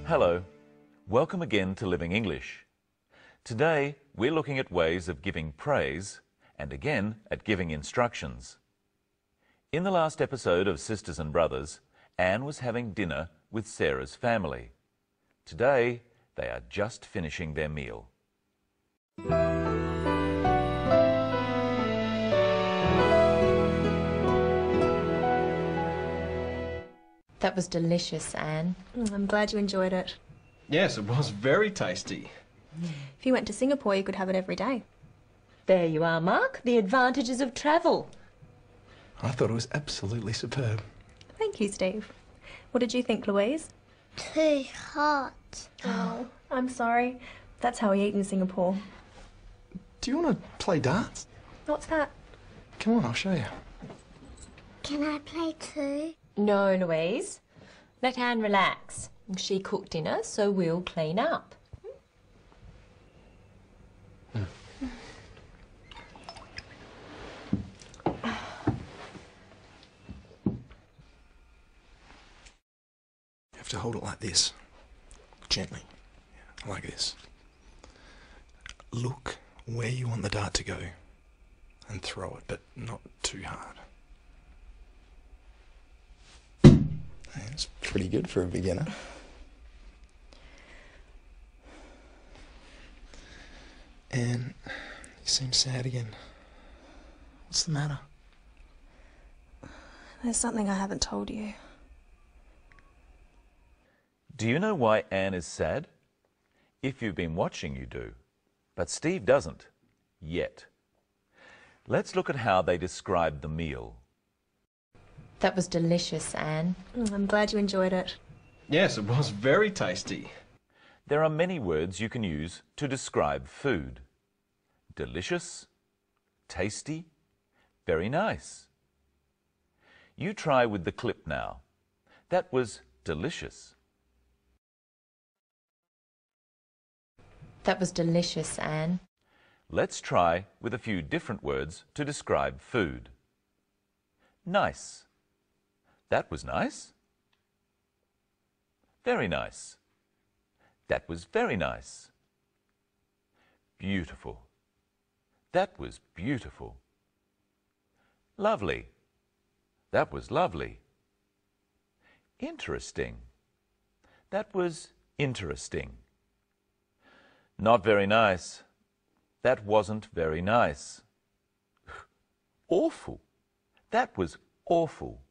Hello, welcome again to Living English. Today we're looking at ways of giving praise and again at giving instructions. In the last episode of Sisters and Brothers, Anne was having dinner with Sarah's family. Today they are just finishing their meal. That was delicious, Anne. I'm glad you enjoyed it. Yes, it was very tasty. If you went to Singapore, you could have it every day. There you are, Mark. The advantages of travel. I thought it was absolutely superb. Thank you, Steve. What did you think, Louise? Too hot. Oh, I'm sorry. That's how we eat in Singapore. Do you want to play darts? What's that? Come on, I'll show you. Can I play too? No, Louise. Let Anne relax. She cooked dinner, so we'll clean up. You have to hold it like this. Gently. Like this. Look where you want the dart to go and throw it, but not too hard. That's pretty good for a beginner. And you seem sad again. What's the matter? There's something I haven't told you. Do you know why Anne is sad? If you've been watching, you do. But Steve doesn't. Yet. Let's look at how they describe the meal. That was delicious, Anne. I'm glad you enjoyed it. Yes, it was very tasty. There are many words you can use to describe food. Delicious, tasty, very nice. You try with the clip now. That was delicious. That was delicious, Anne. Let's try with a few different words to describe food. Nice. That was nice. Very nice. That was very nice. Beautiful. That was beautiful. Lovely. That was lovely. Interesting. That was interesting. Not very nice. That wasn't very nice. Awful. That was awful.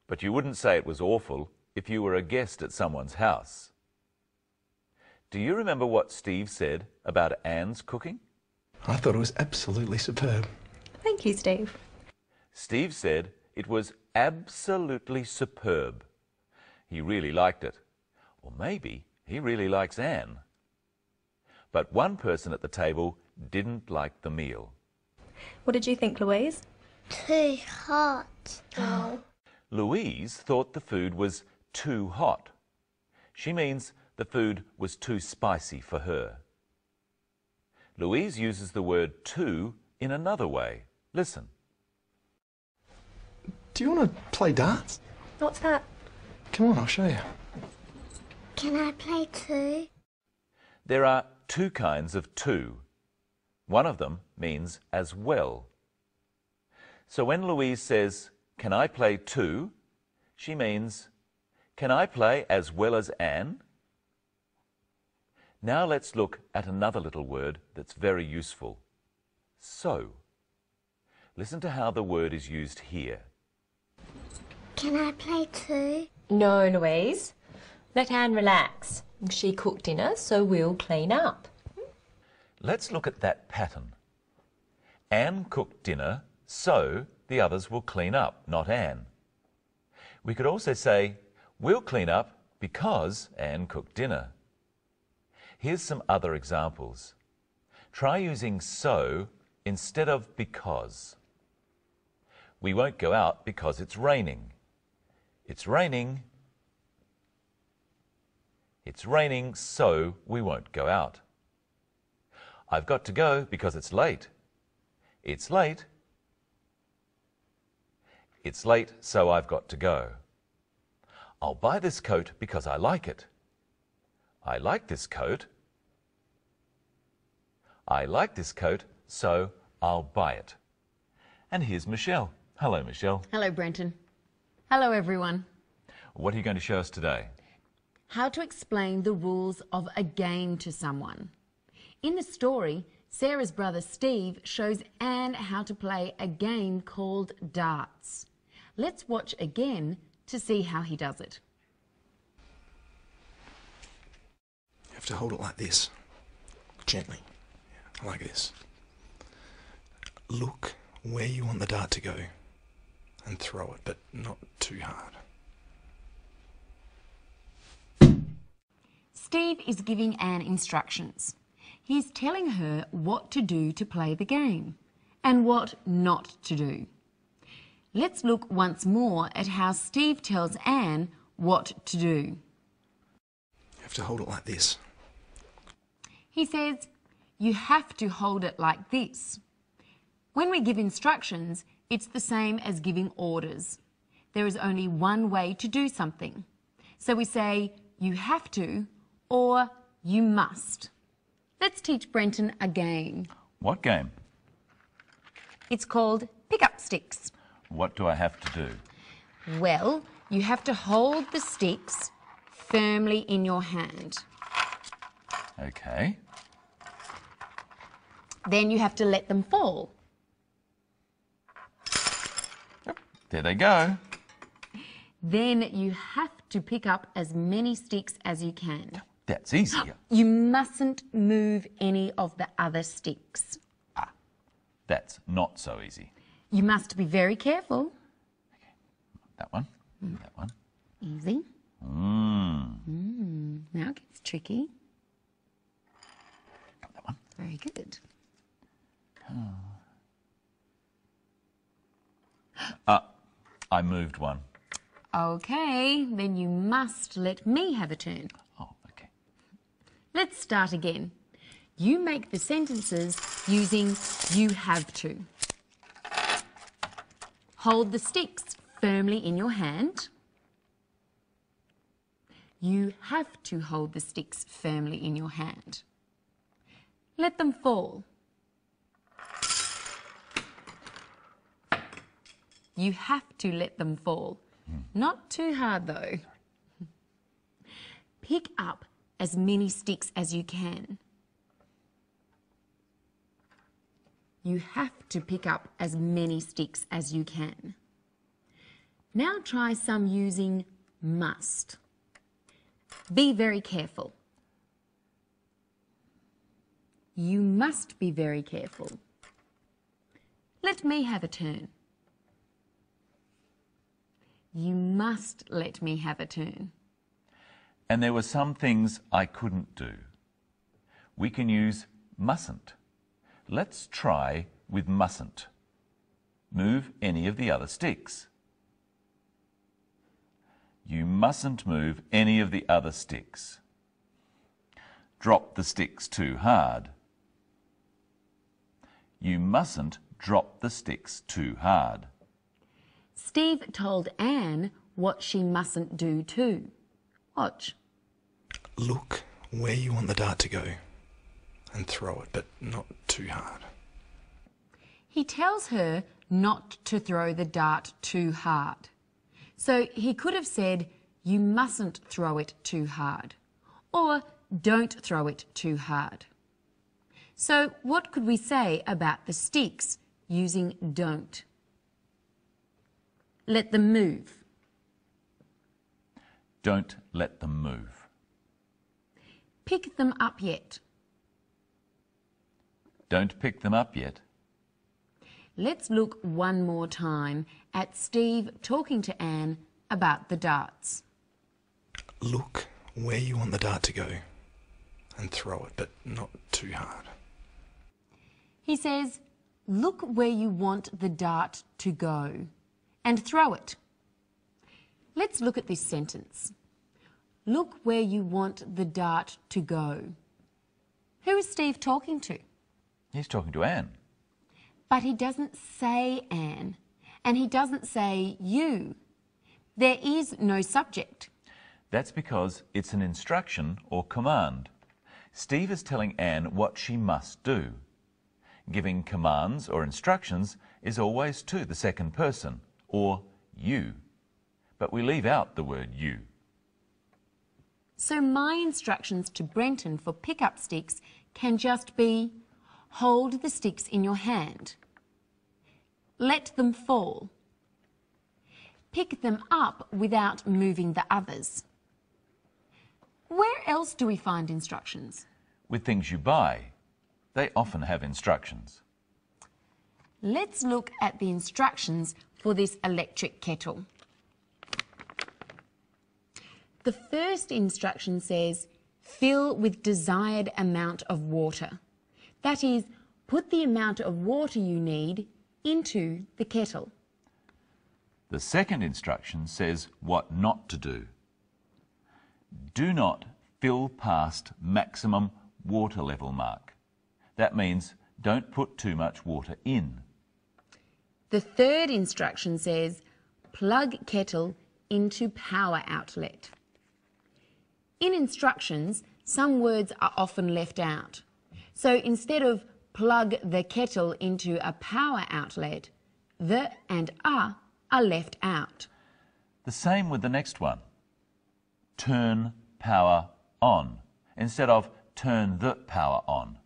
But you wouldn't say it was awful if you were a guest at someone's house. Do you remember what Steve said about Anne's cooking? I thought it was absolutely superb. Thank you, Steve. Steve said it was absolutely superb. He really liked it. Or maybe he really likes Anne. But one person at the table didn't like the meal. What did you think, Louise? Too hot. Oh. Louise thought the food was too hot. She means the food was too spicy for her. Louise uses the word too in another way. Listen. Do you want to play darts? What's that? Come on, I'll show you. Can I play too? There are two kinds of too. One of them means as well. So when Louise says, "Can I play too?" she means, "Can I play as well as Anne?" Now let's look at another little word that's very useful. So. Listen to how the word is used here. Can I play too? No, Louise. Let Anne relax. She cooked dinner, so we'll clean up. Let's look at that pattern. Anne cooked dinner, so the others will clean up, not Anne. We could also say, we'll clean up because Anne cooked dinner. Here's some other examples. Try using so instead of because. We won't go out because it's raining. It's raining. It's raining, so we won't go out. I've got to go because it's late. It's late. It's late, so I've got to go. I'll buy this coat because I like it. I like this coat. I like this coat, so I'll buy it. And here's Michelle. Hello, Michelle. Hello, Brenton. Hello, everyone. What are you going to show us today? How to explain the rules of a game to someone. In the story, Sarah's brother Steve shows Anne how to play a game called darts. Let's watch again to see how he does it. You have to hold it like this, gently, like this. Look where you want the dart to go and throw it, but not too hard. Steve is giving Anne instructions. He's telling her what to do to play the game and what not to do. Let's look once more at how Steve tells Anne what to do. You have to hold it like this. He says, you have to hold it like this. When we give instructions, it's the same as giving orders. There is only one way to do something. So we say, you have to, or you must. Let's teach Brenton a game. What game? It's called Pick Up Sticks. What do I have to do? Well, you have to hold the sticks firmly in your hand. Okay. Then you have to let them fall. There they go. Then you have to pick up as many sticks as you can. That's easier. You mustn't move any of the other sticks. That's not so easy. You must be very careful. That one. That one. Easy. Now it gets tricky. Got that one. Very good. I moved one. Okay, then you must let me have a turn. Oh, okay. Let's start again. You make the sentences using you have to. Hold the sticks firmly in your hand. You have to hold the sticks firmly in your hand. Let them fall. You have to let them fall. Not too hard though. Pick up as many sticks as you can. You have to pick up as many sticks as you can. Now try some using must. Be very careful. You must be very careful. Let me have a turn. You must let me have a turn. And there were some things I couldn't do. We can use mustn't. Let's try with mustn't. Move any of the other sticks. You mustn't move any of the other sticks. Drop the sticks too hard. You mustn't drop the sticks too hard. Steve told Anne what she mustn't do too. Watch. Look where you want the dart to go and throw it, but not too hard. He tells her not to throw the dart too hard. So he could have said, you mustn't throw it too hard, or don't throw it too hard. So what could we say about the sticks using don't? Let them move. Don't let them move. Pick them up yet. Don't pick them up yet. Let's look one more time at Steve talking to Anne about the darts. Look where you want the dart to go and throw it, but not too hard. He says, look where you want the dart to go and throw it. Let's look at this sentence. Look where you want the dart to go. Who is Steve talking to? He's talking to Anne. But he doesn't say Anne, and he doesn't say you. There is no subject. That's because it's an instruction or command. Steve is telling Anne what she must do. Giving commands or instructions is always to the second person, or you. But we leave out the word you. So my instructions to Brenton for pick-up sticks can just be, hold the sticks in your hand. Let them fall. Pick them up without moving the others. Where else do we find instructions? With things you buy, they often have instructions. Let's look at the instructions for this electric kettle. The first instruction says, fill with desired amount of water. That is, put the amount of water you need into the kettle. The second instruction says what not to do. Do not fill past maximum water level mark. That means don't put too much water in. The third instruction says, plug kettle into power outlet. In instructions, some words are often left out. So instead of plug the kettle into a power outlet, the and are left out. The same with the next one. Turn power on instead of turn the power on.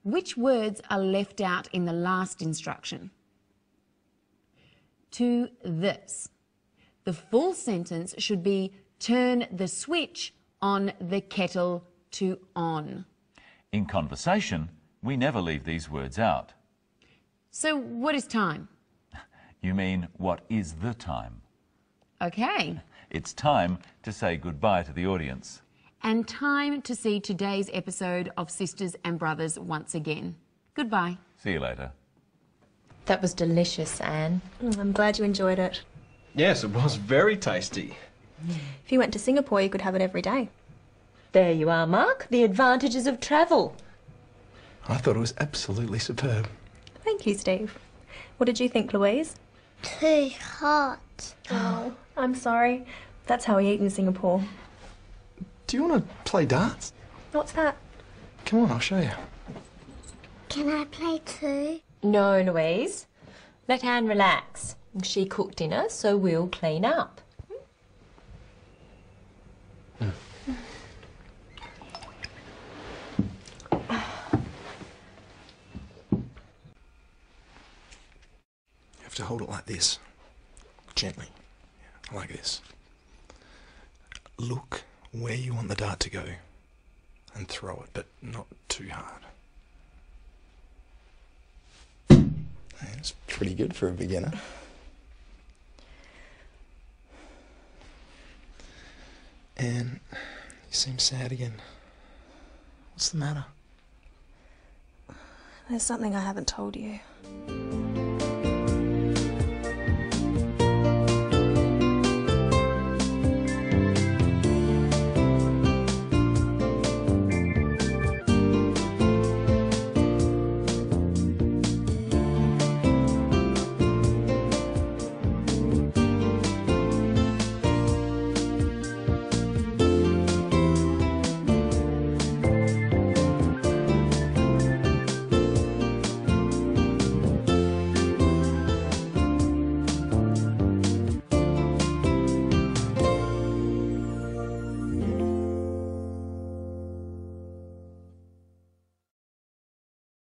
Which words are left out in the last instruction? To this. The full sentence should be turn the switch on the kettle to on. In conversation, we never leave these words out. So what is time? You mean, what is the time? Okay. It's time to say goodbye to the audience. And time to see today's episode of Sisters and Brothers once again. Goodbye. See you later. That was delicious, Anne. I'm glad you enjoyed it. Yes, it was very tasty. If you went to Singapore, you could have it every day. There you are, Mark. The advantages of travel. I thought it was absolutely superb. Thank you, Steve. What did you think, Louise? Too hot. Oh, I'm sorry. That's how we eat in Singapore. Do you want to play darts? What's that? Come on, I'll show you. Can I play too? No, Louise. Let Anne relax. She cooked dinner, so we'll clean up. You have to hold it like this. Gently. Like this. Look where you want the dart to go and throw it, but not too hard. That's pretty good for a beginner. And you seem sad again. What's the matter? There's something I haven't told you.